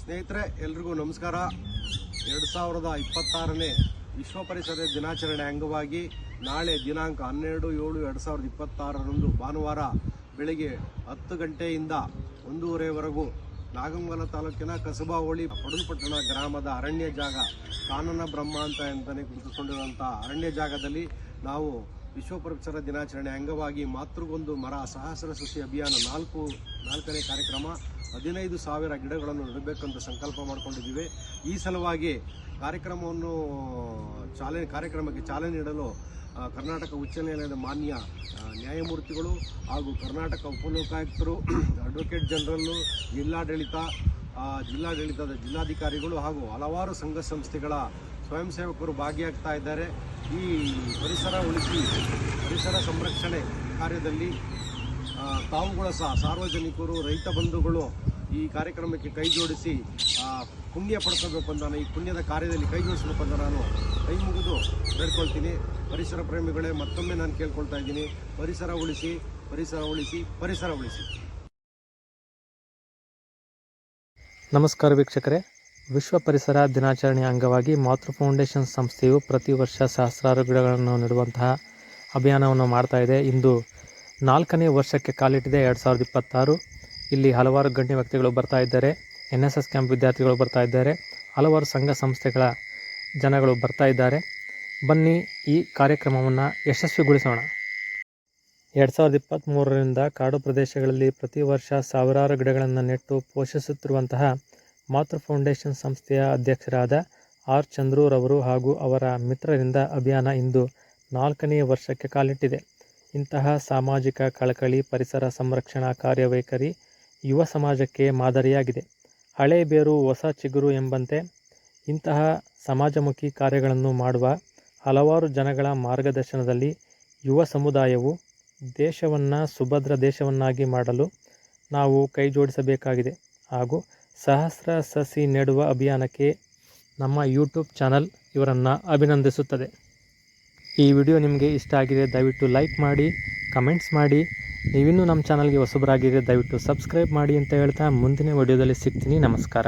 ಸ್ನೇಹಿತರೆ, ಎಲ್ರಿಗೂ ನಮಸ್ಕಾರ. 2026ನೇ ವಿಶ್ವ ಪರಿಸರ ದಿನಾಚರಣೆ ಅಂಗವಾಗಿ ನಾಳೆ ದಿನಾಂಕ 12/7/2026ರಂದು ಭಾನುವಾರ ಬೆಳಗ್ಗೆ 10 ಗಂಟೆಯಿಂದ 1:30ವರೆಗೂ ನಾಗಮಂಗಲ ತಾಲೂಕಿನ ಕಸಬಾ ಹೋಳಿ ಪಡಲ್ಪಟ್ಟಣ ಗ್ರಾಮದ ಅರಣ್ಯ ಜಾಗ ಕಾನನ ಬ್ರಹ್ಮ ಅಂತಲೇ ಗುರುತಿಸಿಕೊಂಡಿರುವಂಥ ಅರಣ್ಯ ಜಾಗದಲ್ಲಿ ನಾವು ವಿಶ್ವ ಪರಿಸರ ದಿನಾಚರಣೆ ಅಂಗವಾಗಿ ಮಾತೃಗೊಂದು ಮರ ಸಹಸ್ರ ಸಸಿ ಅಭಿಯಾನ 4ನೇ ಕಾರ್ಯಕ್ರಮ 15,000 ಗಿಡಗಳನ್ನು ನೆಡಬೇಕಂತ ಸಂಕಲ್ಪ ಮಾಡಿಕೊಂಡಿದ್ದೀವಿ. ಈ ಸಲುವಾಗಿ ಕಾರ್ಯಕ್ರಮಕ್ಕೆ ಚಾಲನೆ ನೀಡಲು ಕರ್ನಾಟಕ ಉಚ್ಚ ನ್ಯಾಯಾಲಯದ ಮಾನ್ಯ ನ್ಯಾಯಮೂರ್ತಿಗಳು ಹಾಗೂ ಕರ್ನಾಟಕ ಉಪಲೋಕಾಯುಕ್ತರು, ಅಡ್ವೊಕೇಟ್ ಜನರಲ್ಲು, ಜಿಲ್ಲಾಡಳಿತದ ಜಿಲ್ಲಾಧಿಕಾರಿಗಳು ಹಾಗೂ ಹಲವಾರು ಸಂಘ ಸಂಸ್ಥೆಗಳ ಸ್ವಯಂ ಸೇವಕರು ಭಾಗಿಯಾಗ್ತಾ ಇದ್ದಾರೆ. ಈ ಪರಿಸರ ಉಳಿಸಿ ಪರಿಸರ ಸಂರಕ್ಷಣೆ ಕಾರ್ಯದಲ್ಲಿ ತಾವುಗಳ ಸಹ ಸಾರ್ವಜನಿಕರು, ರೈತ ಬಂಧುಗಳು ಈ ಕಾರ್ಯಕ್ರಮಕ್ಕೆ ಕೈ ಜೋಡಿಸಿ ಪುಣ್ಯ ಪಡ್ಕೋಬೇಕು ಅಂತ, ಈ ಪುಣ್ಯದ ಕಾರ್ಯದಲ್ಲಿ ಕೈ ಜೋಡಿಸಬೇಕು ಅಂತ ನಾನು ಕೈ ಮುಗಿದು ಬೇಡ್ಕೊಳ್ತೀನಿ. ಪರಿಸರ ಪ್ರೇಮಿಗಳೇ, ಮತ್ತೊಮ್ಮೆ ನಾನು ಕೇಳ್ಕೊಳ್ತಾ ಇದ್ದೀನಿ, ಪರಿಸರ ಉಳಿಸಿ, ಪರಿಸರ ಉಳಿಸಿ, ಪರಿಸರ ಉಳಿಸಿ. ನಮಸ್ಕಾರ ವೀಕ್ಷಕರೇ, ವಿಶ್ವ ಪರಿಸರ ದಿನಾಚರಣೆಯ ಅಂಗವಾಗಿ ಮಾತೃ ಫೌಂಡೇಶನ್ ಸಂಸ್ಥೆಯು ಪ್ರತಿ ವರ್ಷ ಸಹಸ್ರಾರು ಗಿಡಗಳನ್ನು ನೆಡುವಂತಹ ಅಭಿಯಾನವನ್ನು ಮಾಡ್ತಾ ಇದೆ. ಇಂದು 4ನೇ ವರ್ಷಕ್ಕೆ ಕಾಲಿಟ್ಟಿದೆ 2026. ಇಲ್ಲಿ ಹಲವಾರು ಗಣ್ಯ ವ್ಯಕ್ತಿಗಳು ಬರ್ತಾ ಇದ್ದಾರೆ, NSS ಕ್ಯಾಂಪ್ ವಿದ್ಯಾರ್ಥಿಗಳು ಬರ್ತಾ ಇದ್ದಾರೆ, ಹಲವಾರು ಸಂಘ ಸಂಸ್ಥೆಗಳ ಜನಗಳು ಬರ್ತಾ ಇದ್ದಾರೆ. ಬನ್ನಿ ಈ ಕಾರ್ಯಕ್ರಮವನ್ನು ಯಶಸ್ವಿಗೊಳಿಸೋಣ. 2023ರಿಂದ ಕಾಡು ಪ್ರದೇಶಗಳಲ್ಲಿ ಪ್ರತಿ ವರ್ಷ ಸಾವಿರಾರು ಗಿಡಗಳನ್ನು ನೆಟ್ಟು ಪೋಷಿಸುತ್ತಿರುವಂತಹ ಮಾತೃ ಫೌಂಡೇಶನ್ ಸಂಸ್ಥೆಯ ಅಧ್ಯಕ್ಷರಾದ ಆರ್ ಚಂದ್ರೂರವರು ಹಾಗೂ ಅವರ ಮಿತ್ರರಿಂದ ಅಭಿಯಾನ ಇಂದು 4ನೇ ವರ್ಷಕ್ಕೆ ಕಾಲಿಟ್ಟಿದೆ. ಇಂತಹ ಸಾಮಾಜಿಕ ಕಳಕಳಿ, ಪರಿಸರ ಸಂರಕ್ಷಣಾ ಕಾರ್ಯವೈಖರಿ ಯುವ ಸಮಾಜಕ್ಕೆ ಮಾದರಿಯಾಗಿದೆ. ಹಳೆ ಬೇರು ಹೊಸ ಚಿಗುರು ಎಂಬಂತೆ ಇಂತಹ ಸಮಾಜಮುಖಿ ಕಾರ್ಯಗಳನ್ನು ಮಾಡುವ ಹಲವಾರು ಜನಗಳ ಮಾರ್ಗದರ್ಶನದಲ್ಲಿ ಯುವ ಸಮುದಾಯವು ದೇಶವನ್ನು ಸುಭದ್ರ ದೇಶವನ್ನಾಗಿ ಮಾಡಲು ನಾವು ಕೈ ಜೋಡಿಸಬೇಕಾಗಿದೆ. ಹಾಗೂ ಸಹಸ್ರ ಸಸಿ ನೆಡುವ ಅಭಿಯಾನಕ್ಕೆ ನಮ್ಮ ಯೂಟ್ಯೂಬ್ ಚಾನಲ್ ಇವರನ್ನು ಅಭಿನಂದಿಸುತ್ತದೆ. ಈ ವಿಡಿಯೋ ನಿಮಗೆ ಇಷ್ಟ ಆಗಿದೆ, ದಯವಿಟ್ಟು ಲೈಕ್ ಮಾಡಿ, ಕಮೆಂಟ್ಸ್ ಮಾಡಿ. ನೀವಿನ್ನೂ ನಮ್ಮ ಚಾನಲ್ಗೆ ಹೊಸಬರಾಗಿದ್ದರೆ ದಯವಿಟ್ಟು ಸಬ್ಸ್ಕ್ರೈಬ್ ಮಾಡಿ ಅಂತ ಹೇಳ್ತಾ ಮುಂದಿನ ವಿಡಿಯೋದಲ್ಲಿ ಸಿಗ್ತೀನಿ. ನಮಸ್ಕಾರ.